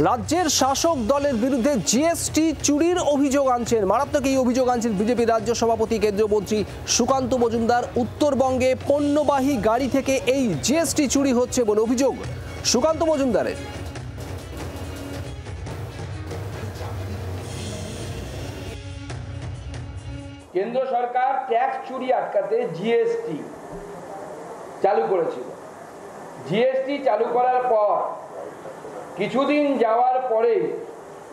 রাজ্যের শাসক দলের বিরুদ্ধে জিএসটি চুরির অভিযোগ আনছেন, মারাত্মক এই অভিযোগ আনছেন বিজেপি রাজ্য সভাপতি কেন্দ্রীয় মন্ত্রী সুকান্ত মজুমদার। উত্তরবঙ্গে পণ্যবাহী গাড়ি থেকে এই জিএসটি চুরি হচ্ছে বলে অভিযোগ সুকান্ত মজুমদারের। কেন্দ্র সরকার ট্যাক্স চুরি আটকাতে জিএসটি চালু করেছিল। জিএসটি চালু করার পর কিছুদিন যাওয়ার পরে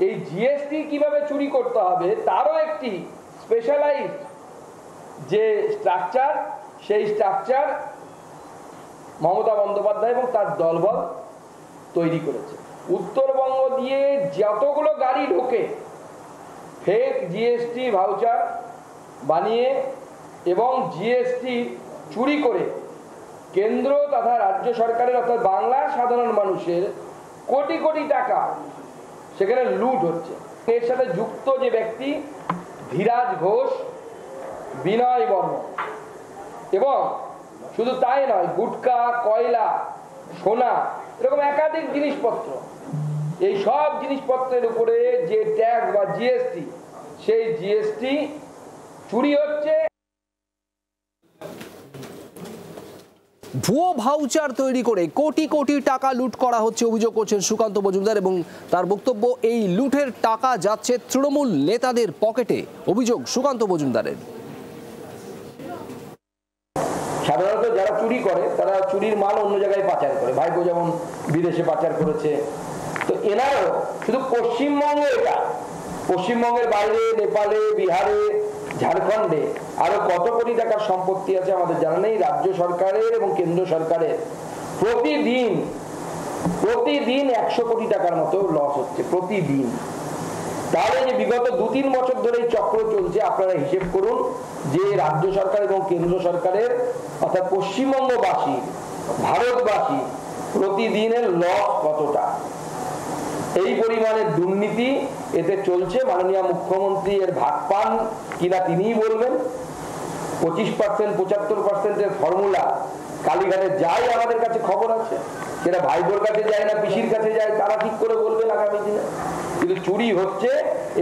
এই জিএসটি কিভাবে চুরি করতে হবে তারও একটি স্পেশালাইজড যে স্ট্রাকচার, সেই স্ট্রাকচার মমতা বন্দ্যোপাধ্যায় এবং তার দলবল তৈরি করেছে। উত্তরবঙ্গ দিয়ে যতগুলো গাড়ি ঢোকে ফেক জিএসটি ভাউচার বানিয়ে এবং জিএসটি চুরি করে কেন্দ্র তথা রাজ্য সরকারের অর্থাৎ বাংলার সাধারণ মানুষের কোটি কোটি টাকা সেখানে লুট হচ্ছে। এর সাথে যুক্ত যে ব্যক্তি ধীরাজ ঘোষ, বিনয় বর্মন, এবং শুধু তাই নয়, গুটকা, কয়লা, সোনা, এরকম একাধিক জিনিসপত্র, এই সব জিনিসপত্রের উপরে যে ট্যাক্স বা জিএসটি, সেই জিএসটি চুরি হচ্ছে। ভুয়ো ভাউচার তৈরি করে কোটি কোটি টাকা লুট করা হচ্ছে অভিযোগ করছেন সুকান্ত মজুমদার, এবং তার বক্তব্য এই লুটের টাকা যাচ্ছে তৃণমূল নেতাদের পকেটে। অভিযোগ সুকান্ত মজুমদারের। সাধারণত যারা চুরি করে তারা চুরির মাল অন্য জায়গায় পাচার করে, ভাইপো যেমন বিদেশে পাচার করেছে। তো এনারও শুধু পশ্চিমবঙ্গে, এটা পশ্চিমবঙ্গের বাইরে নেপালে, বিহারে, ঝাড়খণ্ডে আরো কত কোটি টাকার সম্পত্তি আছে আমাদের জানা নেই। রাজ্য সরকারের এবং কেন্দ্র সরকারের প্রতিদিন 100 কোটি টাকার মতো লস হচ্ছে প্রতিদিন। তাহলে যে বিগত 2-3 বছর ধরে এই চক্র চলছে, আপনারা হিসেব করুন যে রাজ্য সরকার এবং কেন্দ্র সরকারের অর্থাৎ পশ্চিমবঙ্গবাসী, ভারতবাসী প্রতিদিনের লস কতটা। এই পরিমাণের দুর্নীতি এতে চলছে। মাননীয় মুখ্যমন্ত্রী এর ভাগ পান কিনা তিনিই বলবেন। 25%, 75%-এর ফর্মুলা কালীঘাটে যায়, আমাদের কাছে খবর আছে। সেটা ভাইবোর কাছে যায় না পিসির কাছে যায়, তারা ঠিক করে বলবেন আগামী দিনে। কিন্তু চুরি হচ্ছে,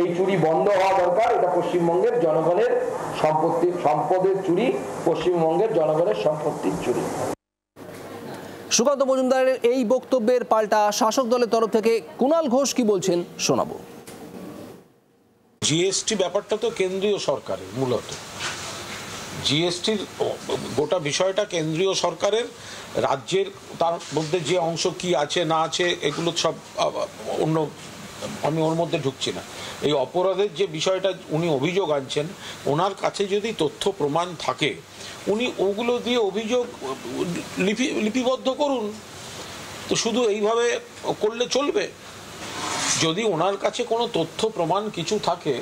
এই চুরি বন্ধ হওয়া দরকার। এটা পশ্চিমবঙ্গের জনগণের সম্পদের চুরি, পশ্চিমবঙ্গের জনগণের সম্পত্তির চুরি। সুকান্ত মজুমদারের এই বক্তব্যের পাল্টা শাসক দলের তরফ থেকে কুণাল ঘোষ কি বলছেন শোনাবো। জিএসটি ব্যাপারটা তো কেন্দ্রীয় সরকারের, মূলত জিএসটির গোটা বিষয়টা কেন্দ্রীয় সরকারের। রাজ্যের তার মধ্যে যে অংশ কি আছে না আছে এগুলো সব অন্য, আমি ওর মধ্যে ঢুকছি না। এই অপরাধের যে বিষয়টা উনি অভিযোগ আনছেন, ওনার কাছে যদি তথ্য প্রমাণ থাকে উনি ওগুলো দিয়ে অভিযোগ লিপিবদ্ধ করুন। তো শুধু এইভাবে করলে চলবে? যদি ওনার কাছে কোনো তথ্য প্রমাণ কিছু থাকে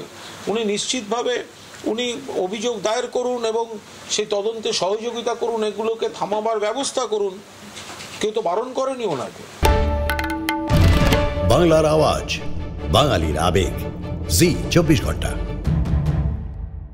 উনি নিশ্চিতভাবে উনি অভিযোগ দায়ের করুন এবং সেই তদন্তে সহযোগিতা করুন, এগুলোকে থামাবার ব্যবস্থা করুন। কেউ তো বারণ করেনি ওনাকে। বাংলার আওয়াজ, বাঙালির আবেগ, জি 24 ঘন্টা।